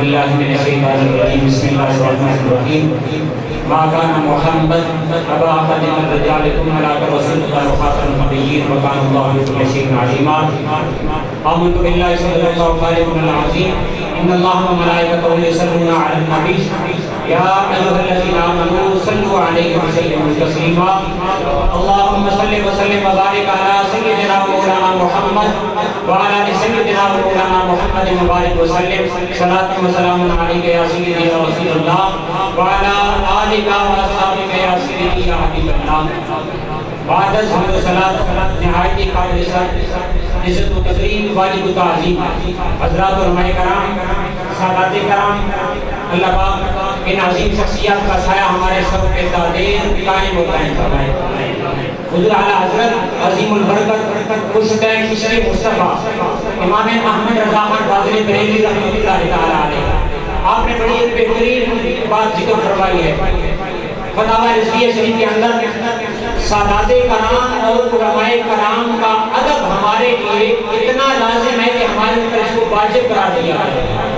بالله من الشيطان الرجيم بسم الله الرحمن الرحيم ما كان محمد أبا أحد من رجالكم ولكن رسول الله وخاتم النبيين وكان الله بكل شيء عليما آمنت بالله صدق الله خالقنا العظيم إن الله وملائكته يصلون على النبي يا أيها الذين آمنوا صلوا عليه وسلموا تسليما اللهم صل وسلم وبارك على سيدنا مولانا محمد وعلى آل سيدنا مولانا محمد وبارك وسلم صلاة وسلام عليك يا سيدي يا رسول الله وعلى آلك وأصحابك يا سيدي يا حبيب الله بعد صلاة نہایت قابل عزت و تکریم واجب و تعظیم حضرات علماء کرام سادات کرام اللہ پاک ان عظیم شخصیات کا سایہ ہمارے سب پہ دائم قائم و قائم فرمائے حضور اعلیٰ حضرت عظیم البرکت خوشتین مشری مصطفیٰ امام احمد رضا خان فاضل بریلوی رحمۃ اللہ تعالی علیہ آپ نے بڑی ایک بہترین بات ذکر فرمائی ہے فتاوی رضویہ شریف کے اندر سادات کرام اور علماء کرام کا ادب ہمارے لیے اتنا لازم ہے کہ ہمارے اوپر اس کو واجب قرار دیا ہے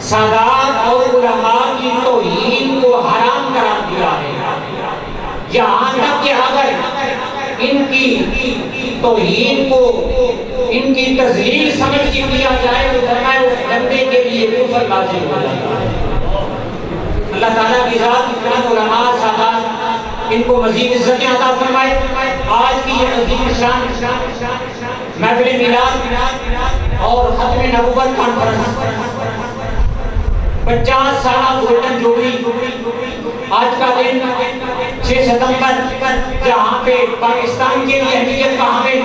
سادات اور علماء کی توہین کو حرام قرار دیا ہے یہاں تک کہ اگر ان کی توہین کو ان کی تذلیل سمجھ کے کیا جائے تو فرمائے اس بندے کے لیے کفر لازم ہو جاتا ہے اللہ تعالیٰ کی ذات اتنا علماء سادات ان کو مزید عزتیں عطا فرمائے آج کی یہ عظیم شان محفل میلاد اور ختم نبوت کانفرنس 50 سالہ گولڈن جوبلی آج کا دن 6 ستمبر جہاں پہ پاکستان کے لیے اہمیت کا حامل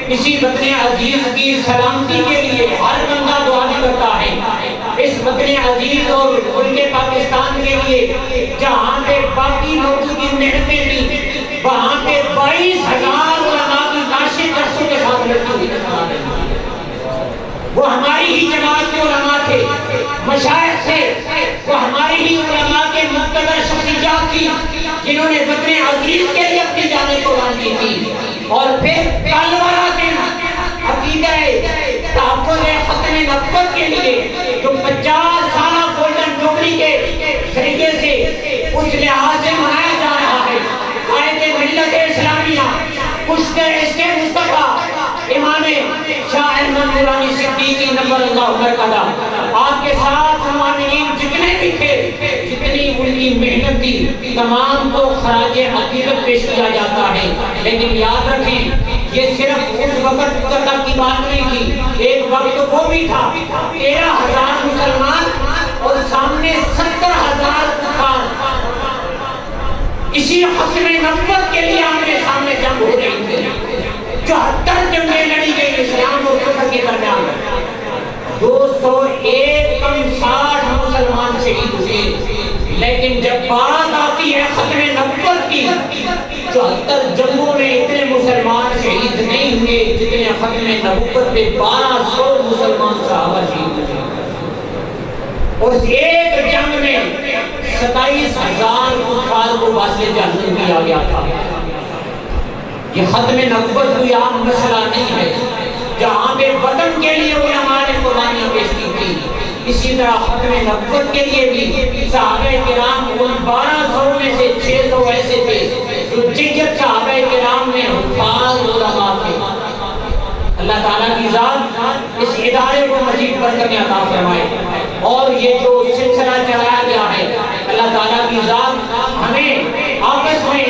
اسی وطن عزیز کی سلامتی کے لیے ہر بندہ دعا کرتا ہے اس وطن عزیز اور ملک پاکستان کے لیے جہاں پہ باقی لوگوں کی محنتیں تھی وہاں پہ 22,000 علماء کی لاشیں درسوں کے ساتھ لڑکی ہوئی وہ ہماری ہی جماعت کے علماء تھے مشائخ تھے وہ ہماری ہی علماء کے مقتدر شخصیات تھی جنہوں نے وطن عزیز کے لیے اپنی جانیں قربان کی تھی اور پھر کالوارا کے عقیدہ تحفظ ختم نبوت کے لیے جو 50 سالہ گولڈن جوبلی کے طریقے سے اس لحاظ سے منایا جا رہا ہے قائد ملت اسلامیہ پشت عشق مصطفیٰ امام شاہ احمد نورانی صدیقی نور اللہ مرکزہ آپ کے ساتھ مومنین جتنے بھی تھے جتنی ان کی محنت تھی تمام کو خراج عقیدت پیش کیا جاتا ہے لیکن یاد رکھیں یہ صرف اس وقت تک کی بات نہیں تھی ایک وقت وہ بھی تھا 13,000 مسلمان اور سامنے 70,000 کفار اسی ختم نبوت کے لیے آمنے سامنے جنگ ہو رہی تھی 74 جنگیں لڑی گئی اسلام اور کفر کے درمیان 201 کم 60 مسلمان شہید ہوئے لیکن جب بات آتی ہے ختم نبوت کی 74 جنگوں میں اتنے مسلمان شہید نہیں ہوئے جتنے ختم نبوت پہ 1200 مسلمان صحابہ شہید ہوئے اور اس ایک جنگ میں 27,000 کفار کو واسطے جہنم دیا گیا تھا یہ ختم نبوت کوئی عام مسئلہ نہیں ہے جہاں پہ وطن کے لیے علماء نے قربانیاں پیش کی تھی اسی طرح ختم نبوت کے لیے بھی صحابہ کرام ان 1200 میں سے 600 ایسے تھے جو جنگت صحابہ کرام میں حفاظ علماء تھے اللہ تعالیٰ کی ذات اس ادارے کو مزید برکتیں عطا فرمائے اور یہ جو سلسلہ چلایا گیا ہے اللہ تعالیٰ کی ذات ہمیں آپس میں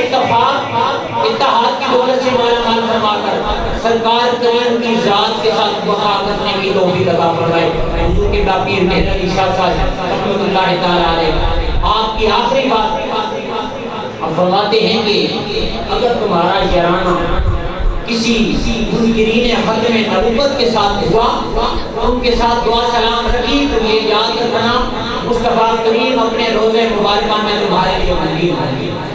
اتحاد کی دولت سے مالا مال فرما کر سرکار کریم کی ذات کے ساتھ وفا کرنے کی توفیق عطا فرمائے حضور کے پیر مہر علی شاہ صاحب رحمۃ اللہ تعالی علیہ آپ کی آخری بات اب فرماتے ہیں کہ اگر تمہارا یارانہ کسی منکرین ختم نبوت کے ساتھ ہوا ان کے ساتھ دعا سلام رکھی تو یہ یاد رکھنا مصطفیٰ کریم اپنے روزے مبارکہ میں تمہارے لیے مندر بنائے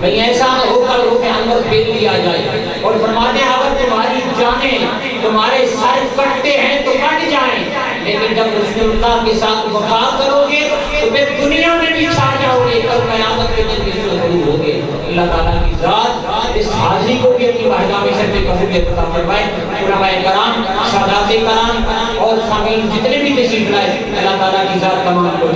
کہیں ایسا نہ ہو کر روح اندر پھیر دیا جائے اور فرماتے ہیں اگر تمہاری جانیں تمہارے سر کٹتے ہیں تو کٹ جائیں لیکن جب رسول اللہ کے ساتھ وفا کرو گے تو پھر دنیا میں بھی چھا جاؤ گے، کل قیامت کے دن بھی ضرور ہوگے۔ اللہ تعالیٰ کی ذات اس حاضری کو بھی اپنی واحدہ میں شرف قبولیت عطا فرمائے۔ علماء کرام، سادات کرام اور سامعین جتنے بھی تشریف لائے، اللہ تعالیٰ کی ذات تمام کو